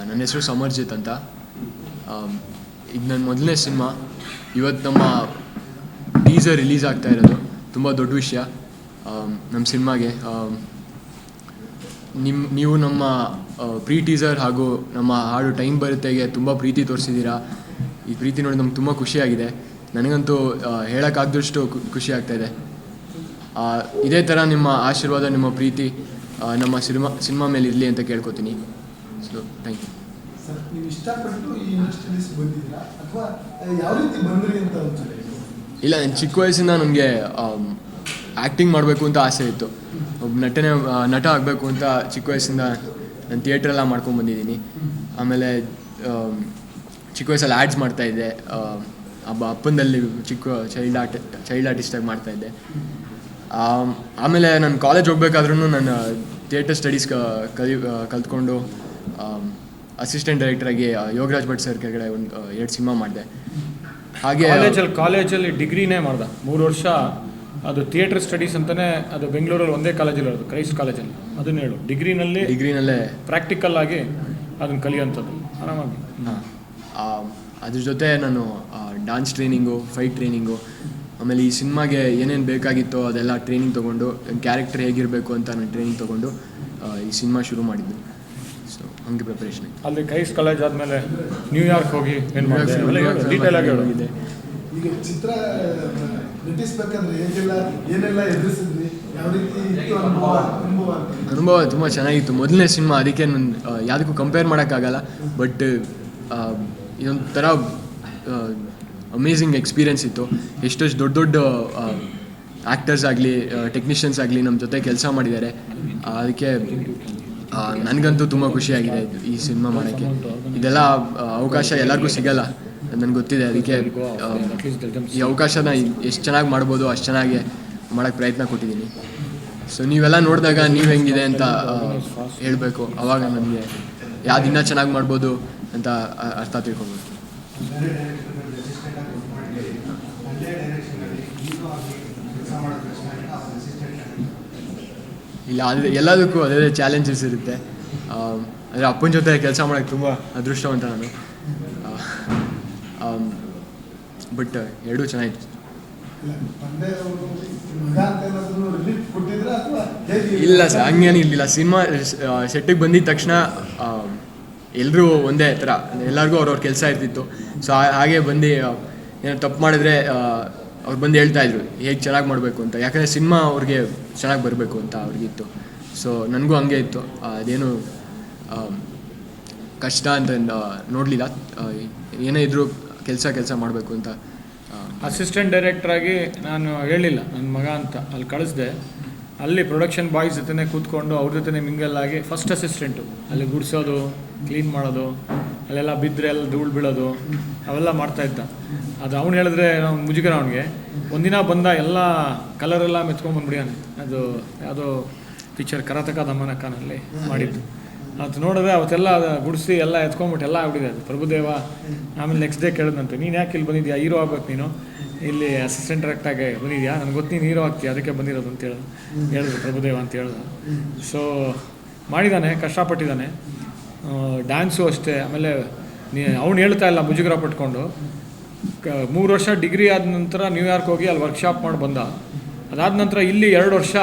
ನನ್ನ ಹೆಸರು ಸಮರ್ಜಿತ್ ಅಂತ. ಇದು ನನ್ನ ಮೊದಲನೇ ಸಿನಿಮಾ. ಇವತ್ತು ನಮ್ಮ ಟೀಸರ್ ರಿಲೀಸ್ ಆಗ್ತಾ ಇರೋದು ತುಂಬ ದೊಡ್ಡ ವಿಷಯ ನಮ್ಮ ಸಿನಿಮಾಗೆ. ನೀವು ನಮ್ಮ ಪ್ರೀ ಟೀಸರ್ ಹಾಗೂ ನಮ್ಮ ಹಾಡು ಟೈಮ್ ಬರುತ್ತೆಗೆ ತುಂಬ ಪ್ರೀತಿ ತೋರಿಸಿದ್ದೀರಾ. ಈ ಪ್ರೀತಿ ನೋಡಿ ನಮ್ಗೆ ತುಂಬ ಖುಷಿಯಾಗಿದೆ. ನನಗಂತೂ ಹೇಳೋಕ್ಕಾಗದಷ್ಟು ಖುಷಿ ಆಗ್ತಾಯಿದೆ. ಇದೇ ಥರ ನಿಮ್ಮ ಆಶೀರ್ವಾದ, ನಿಮ್ಮ ಪ್ರೀತಿ ನಮ್ಮ ಸಿನಿಮಾ ಮೇಲೆ ಇರಲಿ ಅಂತ ಕೇಳ್ಕೊತೀನಿ. So thank you. ಸರ್, ನೀವು ಇಷ್ಟಪಟ್ಟು ಈ ಇಂಡಸ್ಟ್ರೀಸ್ ಬಂದಿದ್ದೀರಾ ಅಥವಾ ಯಾವ ರೀತಿ ಬಂದ್ರಿ ಅಂತ ಅನ್ಸುತ್ತೆ? ಇಲ್ಲ, ನಾನು ಚಿಕ್ಕ ವಯಸ್ಸಿಂದ ನನಗೆ ಆ್ಯಕ್ಟಿಂಗ್ ಮಾಡಬೇಕು ಅಂತ ಆಸೆ ಇತ್ತು. ಒಬ್ಬ ನಟ ಆಗಬೇಕು ಅಂತ ಚಿಕ್ಕ ವಯಸ್ಸಿಂದ ನಾನು ಥಿಯೇಟ್ರೆಲ್ಲ ಮಾಡ್ಕೊಂಡ್ಬಂದಿದ್ದೀನಿ. ಆಮೇಲೆ ಚಿಕ್ಕ ವಯಸ್ಸಲ್ಲಿ ಆ್ಯಡ್ಸ್ ಮಾಡ್ತಾಯಿದ್ದೆ. ಅಪ್ಪಂದಲ್ಲಿ ಚಿಕ್ಕ ಚೈಲ್ಡ್ ಆರ್ಟಿಸ್ಟಾಗಿ ಮಾಡ್ತಾಯಿದ್ದೆ. ಆಮೇಲೆ ನಾನು ಕಾಲೇಜ್ ಹೋಗ್ಬೇಕಾದ್ರೂ ನಾನು ಥಿಯೇಟರ್ ಸ್ಟಡೀಸ್ ಕಲ್ತ್ಕೊಂಡು ಅಸಿಸ್ಟೆಂಟ್ ಡೈರೆಕ್ಟರಾಗಿ ಯೋಗರಾಜ್ ಭಟ್ ಸರ್ ಕೆಳಗಡೆ ಒಂದು 2 ಸಿನಿಮಾ ಮಾಡಿದೆ. ಹಾಗೆ ಕಾಲೇಜಲ್ಲಿ ಡಿಗ್ರಿನೇ ಮಾಡ್ದೆ 3 ವರ್ಷ. ಅದು ಥಿಯೇಟರ್ ಸ್ಟಡೀಸ್ ಅಂತಲೇ, ಅದು ಬೆಂಗಳೂರಲ್ಲಿ ಒಂದೇ ಕಾಲೇಜಲ್ಲಿ ಇರೋದು, ಕ್ರೈಸ್ಟ್ ಕಾಲೇಜಲ್ಲಿ. ಅದನ್ನ ಹೇಳು, ಡಿಗ್ರಿನಲ್ಲೇ ಪ್ರಾಕ್ಟಿಕಲ್ ಆಗಿ ಅದನ್ನು ಕಲಿಯೋಂಥದ್ದು ಆರಾಮಾಗಿ. ಅದ್ರ ಜೊತೆ ನಾನು ಡ್ಯಾನ್ಸ್ ಟ್ರೈನಿಂಗು, ಫೈಟ್ ಟ್ರೈನಿಂಗು, ಆಮೇಲೆ ಈ ಸಿನಿಮಾಗೆ ಏನೇನು ಬೇಕಾಗಿತ್ತೋ ಅದೆಲ್ಲ ಟ್ರೈನಿಂಗ್ ತೊಗೊಂಡು, ಕ್ಯಾರೆಕ್ಟರ್ ಹೇಗಿರಬೇಕು ಅಂತ ನಾನು ಟ್ರೈನಿಂಗ್ ತೊಗೊಂಡು ಈ ಸಿನಿಮಾ ಶುರು ಮಾಡಿದ್ದು. ಸೊ ಹಂಗೆ ಪ್ರಿಪ್ರೇಷನ್ ಆಯಿತು. ಅಲ್ಲಿ ಕ್ರೈಸ್ಟ್ ಕಾಲೇಜ್ ಆದಮೇಲೆ ನ್ಯೂಯಾರ್ಕ್ ಹೋಗಿ ಡೀಟೇಲ್ ಆಗಿ ಹೋಗಿದೆ. ಈಗ ಚಿತ್ರ ನಟಿಸ್ಬೇಕಂದ್ರೆ ಏನೆಲ್ಲ ಎದುರಿಸಿದ್ರಿ, ಯಾವ ರೀತಿ ಇತ್ತು ಅನುಭವ? ತುಂಬ ಚೆನ್ನಾಗಿತ್ತು. ಮೊದಲನೇ ಸಿನಿಮಾ, ಅದಕ್ಕೆ ನಾನು ಯಾವುದಕ್ಕೂ ಕಂಪೇರ್ ಮಾಡೋಕ್ಕಾಗಲ್ಲ. ಬಟ್ ಇದೊಂಥರ ಅಮೇಝಿಂಗ್ ಎಕ್ಸ್ಪೀರಿಯೆನ್ಸ್ ಇತ್ತು. ಎಷ್ಟೆಷ್ಟು ದೊಡ್ಡ ಆ್ಯಕ್ಟರ್ಸ್ ಆಗಲಿ, ಟೆಕ್ನಿಷಿಯನ್ಸ್ ಆಗಲಿ ನಮ್ಮ ಜೊತೆ ಕೆಲಸ ಮಾಡಿದ್ದಾರೆ. ಅದಕ್ಕೆ ನನಗಂತೂ ತುಂಬ ಖುಷಿಯಾಗಿದೆ ಈ ಸಿನಿಮಾ ಮಾಡೋಕ್ಕೆ. ಇದೆಲ್ಲ ಅವಕಾಶ ಎಲ್ಲರಿಗೂ ಸಿಗಲ್ಲ, ನನಗೆ ಗೊತ್ತಿದೆ. ಅದಕ್ಕೆ ಈ ಅವಕಾಶನ ಎಷ್ಟು ಚೆನ್ನಾಗಿ ಮಾಡ್ಬೋದು ಅಷ್ಟು ಚೆನ್ನಾಗಿ ಮಾಡೋಕ್ಕೆ ಪ್ರಯತ್ನ ಕೊಟ್ಟಿದ್ದೀನಿ. ಸೊ ನೀವೆಲ್ಲ ನೋಡಿದಾಗ ನೀವು ಹೆಂಗಿದೆ ಅಂತ ಹೇಳಬೇಕು. ಆವಾಗ ನನಗೆ ಯಾವ್ದು ಇನ್ನೂ ಚೆನ್ನಾಗಿ ಮಾಡ್ಬೋದು ಅಂತ ಅರ್ಥ ತಿಳ್ಕೊಬೋದು. ಇಲ್ಲ, ಎಲ್ಲದಕ್ಕೂ ಅದೇ ಚಾಲೆಂಜಸ್ ಇರುತ್ತೆ. ಆದರೆ ಅಪ್ಪನ ಜೊತೆ ಕೆಲಸ ಮಾಡೋಕ್ಕೆ ತುಂಬ ಅದೃಷ್ಟವಂತ ನಾನು. ಬಟ್ ಎರಡೂ ಚೆನ್ನಾಗಿತ್ತು. ಇಲ್ಲ ಸರ್, ಹಂಗೇನಿರಲಿಲ್ಲ. ಸಿನಿಮಾ ಸೆಟ್ಟಿಗೆ ಬಂದಿದ್ದ ತಕ್ಷಣ ಎಲ್ಲರೂ ಒಂದೇ ಥರ, ಎಲ್ಲರಿಗೂ ಅವ್ರವ್ರ ಕೆಲಸ ಇರ್ತಿತ್ತು. ಸೊ ಹಾಗೆ ಬಂದು ಏನೋ ತಪ್ಪು ಮಾಡಿದ್ರೆ ಅವ್ರು ಬಂದು ಹೇಳ್ತಾಯಿದ್ರು ಹೇಗೆ ಚೆನ್ನಾಗಿ ಮಾಡಬೇಕು ಅಂತ. ಯಾಕಂದರೆ ಸಿನಿಮಾ ಅವ್ರಿಗೆ ಚೆನ್ನಾಗಿ ಬರಬೇಕು ಅಂತ ಅವ್ರಿಗಿತ್ತು. ಸೊ ನನಗೂ ಹಂಗೆ ಇತ್ತು. ಅದೇನು ಕಷ್ಟ ಅಂತ ನೋಡಲಿಲ್ಲ. ಏನೇ ಇದ್ದರೂ ಕೆಲಸ ಮಾಡಬೇಕು ಅಂತ. ಅಸಿಸ್ಟೆಂಟ್ ಡೈರೆಕ್ಟ್ರಾಗಿ ನಾನು ಹೇಳಿಲ್ಲ ನನ್ನ ಮಗ ಅಂತ ಅಲ್ಲಿ ಕಳಿಸ್ದೆ. ಅಲ್ಲಿ ಪ್ರೊಡಕ್ಷನ್ ಬಾಯ್ಸ್ ಜೊತೆ ಕೂತ್ಕೊಂಡು ಅವ್ರ ಜೊತೆ ಮಿಂಗಲ್ ಆಗಿ ಫಸ್ಟ್ ಅಸಿಸ್ಟೆಂಟು ಅಲ್ಲಿ ಗುಡಿಸೋದು, ಕ್ಲೀನ್ ಮಾಡೋದು, ಅಲ್ಲೆಲ್ಲ ಬಿದ್ದರೆ ಎಲ್ಲ ಧೂಳು ಬೀಳೋದು, ಅವೆಲ್ಲ ಮಾಡ್ತಾಯಿದ್ದ. ಅದು ಅವ್ನು ಹೇಳಿದ್ರೆ ಮುಜುಗರ ಅವನಿಗೆ. ಒಂದಿನ ಬಂದ ಎಲ್ಲ ಕಲರೆಲ್ಲ ಮೆತ್ಕೊಂಡ್ಬಂದ್ಬಿಡಿಯಾನೆ. ಅದು ಯಾವುದೋ ಪಿಕ್ಚರ್ ಕರತಕ ದಮನಕನಲ್ಲಿ ಮಾಡಿದ್ದು. ಅದು ನೋಡಿದ್ರೆ ಅವತ್ತೆಲ್ಲ ಗುಡಿಸಿ ಎಲ್ಲ ಎತ್ಕೊಂಡ್ಬಿಟ್ಟು ಎಲ್ಲ ಆಗ್ಬಿಟ್ಟಿದೆ ಅದು ಪ್ರಭುದೇವ. ಆಮೇಲೆ ನೆಕ್ಸ್ಟ್ ಡೇ ಕೇಳಿದಂತೆ, ನೀನು ಯಾಕೆ ಇಲ್ಲಿ ಬಂದಿದ್ಯಾ, ಹೀರೋ ಆಗ್ಬೇಕು ನೀನು, ಇಲ್ಲಿ ಅಸಿಸ್ಟೆಂಟ್ ಡೈರೆಕ್ಟಾಗಿ ಬಂದಿದ್ಯಾ, ನನಗೆ ಗೊತ್ತು ನೀನು ಹೀರೋ ಆಗ್ತೀಯ, ಅದಕ್ಕೆ ಬಂದಿರೋದು ಅಂತ ಹೇಳಿದ್ರು ಪ್ರಭುದೇವ ಅಂತ ಹೇಳಿದ್ರು. ಸೊ ಮಾಡಿದ್ದಾನೆ, ಕಷ್ಟಪಟ್ಟಿದ್ದಾನೆ. ಡ್ಯಾನ್ಸು ಅಷ್ಟೇ. ಆಮೇಲೆ ಅವ್ನು ಹೇಳ್ತಾ ಇಲ್ಲ ಮುಜುಗರ ಪಟ್ಕೊಂಡು. 3 ವರ್ಷ ಡಿಗ್ರಿ ಆದ ನಂತರ ನ್ಯೂಯಾರ್ಕ್ ಹೋಗಿ ಅಲ್ಲಿ ವರ್ಕ್ಶಾಪ್ ಮಾಡಿ ಬಂದ. ಅದಾದ ನಂತರ ಇಲ್ಲಿ 2 ವರ್ಷ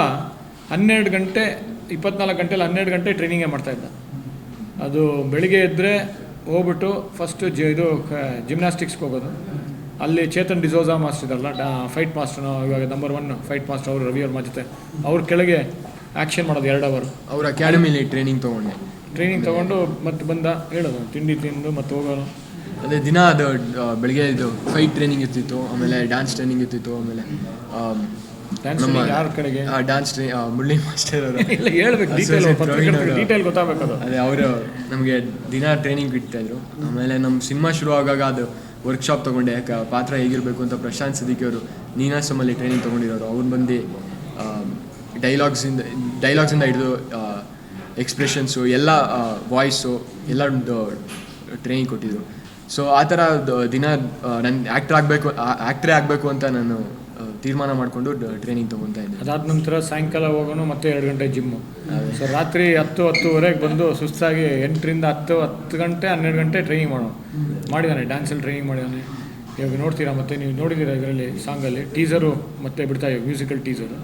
12 ಗಂಟೆ 24 ಗಂಟೆಲಿ 12 ಗಂಟೆ ಟ್ರೈನಿಂಗೇ ಮಾಡ್ತಾಯಿದ್ದ. ಅದು ಬೆಳಿಗ್ಗೆ ಎದ್ದರೆ ಹೋಗ್ಬಿಟ್ಟು ಫಸ್ಟು ಇದು ಜಿಮ್ನಾಸ್ಟಿಕ್ಸ್ಗೆ ಹೋಗೋದು. ಅಲ್ಲಿ ಚೇತನ್ ಡಿಸೋಜಾ ಮಾಸ್ಟರ್ ಇದ್ದಾರಲ್ಲ, ಫೈಟ್ ಮಾಸ್ಟರ್ನು, ಇವಾಗ ನಂಬರ್ 1 ಫೈಟ್ ಮಾಸ್ಟರ್ ಅವರು, ರವಿ ಅವ್ರ ಜೊತೆ ಅವ್ರ ಕೆಳಗೆ ಆ್ಯಕ್ಷನ್ ಮಾಡೋದು 2 ಅವರ್. ಅವ್ರ ಅಕಾಡೆಮಿಲಿ ಟ್ರೈನಿಂಗ್ ತೊಗೊಂಡು ಮತ್ತೆ ಬಂದ ಹೇಳೋದು, ತಿಂಡಿ ತಿಂದು ಮತ್ತೆ ಹೋಗೋನು. ಅದೇ ದಿನ ಅದು ಬೆಳಗ್ಗೆ ಇದು ಫೈಟ್ ಟ್ರೈನಿಂಗ್ ಇರ್ತಿತ್ತು, ಆಮೇಲೆ ಡ್ಯಾನ್ಸ್ ಟ್ರೈನಿಂಗ್ ಇರ್ತಿತ್ತು. ಆಮೇಲೆ ನಮ್ಮ ಯಾರ ಕಡೆಗೆ ಡ್ಯಾನ್ಸ್ ಮುರಳಿ ಮಾಸ್ಟರ್ ಅವರು ಹೇಳ್ಬೇಕು, ಡೀಟೇಲ್ ಗೊತ್ತಾಗಬೇಕು. ಅದೇ ಅವರು ನಮಗೆ ದಿನ ಟ್ರೈನಿಂಗ್ ಇಡ್ತಾಯಿದ್ರು. ಆಮೇಲೆ ನಮ್ಮ ಸಿನಿಮಾ ಶುರು ಆಗಾಗ ಅದು ವರ್ಕ್ಶಾಪ್ ತೊಗೊಂಡೆ. ಪಾತ್ರ ಹೇಗಿರಬೇಕು ಅಂತ ಪ್ರಶಾಂತ್ ಸಿದ್ದಿಕಿ ಅವರು ನೀನಾಸಮಲ್ಲಿ ಟ್ರೈನಿಂಗ್ ತೊಗೊಂಡಿರೋರು. ಅವ್ರು ಬಂದು ಡೈಲಾಗ್ಸಿಂದ ಹಿಡಿದು ಎಕ್ಸ್ಪ್ರೆಷನ್ಸು ಎಲ್ಲ, ವಾಯ್ಸು ಎಲ್ಲ ಟ್ರೈನಿಂಗ್ ಕೊಟ್ಟಿದ್ರು. ಸೊ ಆ ಥರ ದಿನ ನಾನು ಆ್ಯಕ್ಟ್ರೇ ಆಗಬೇಕು ಅಂತ ನಾನು ತೀರ್ಮಾನ ಮಾಡಿಕೊಂಡು ಟ್ರೈನಿಂಗ್ ತೊಗೊತಾ ಇದ್ದೆ. ಅದಾದ ನಂತರ ಸಾಯಂಕಾಲ ಹೋಗೋನು ಮತ್ತೆ 2 ಗಂಟೆ ಜಿಮ್ಮು. ಅದೇ. ಸೊ ರಾತ್ರಿ 10-10:30 ಬಂದು ಸುಸ್ತಾಗಿ 8ರಿಂದ 10 ಗಂಟೆ 12 ಗಂಟೆ ಟ್ರೈನಿಂಗ್ ಮಾಡಿದ್ದಾನೆ. ಡ್ಯಾನ್ಸಲ್ಲಿ ಟ್ರೈನಿಂಗ್ ಮಾಡಿದ್ದಾನೆ. ಇವಾಗ ನೋಡ್ತೀರಾ, ಮತ್ತೆ ನೀವು ನೋಡಿದ್ದೀರಾ ಇದರಲ್ಲಿ ಸಾಂಗಲ್ಲಿ ಟೀಸರು ಮತ್ತೆ ಬಿಡ್ತಾ ಇದ್ದೀವಿ, ಮ್ಯೂಸಿಕಲ್ ಟೀಸರು.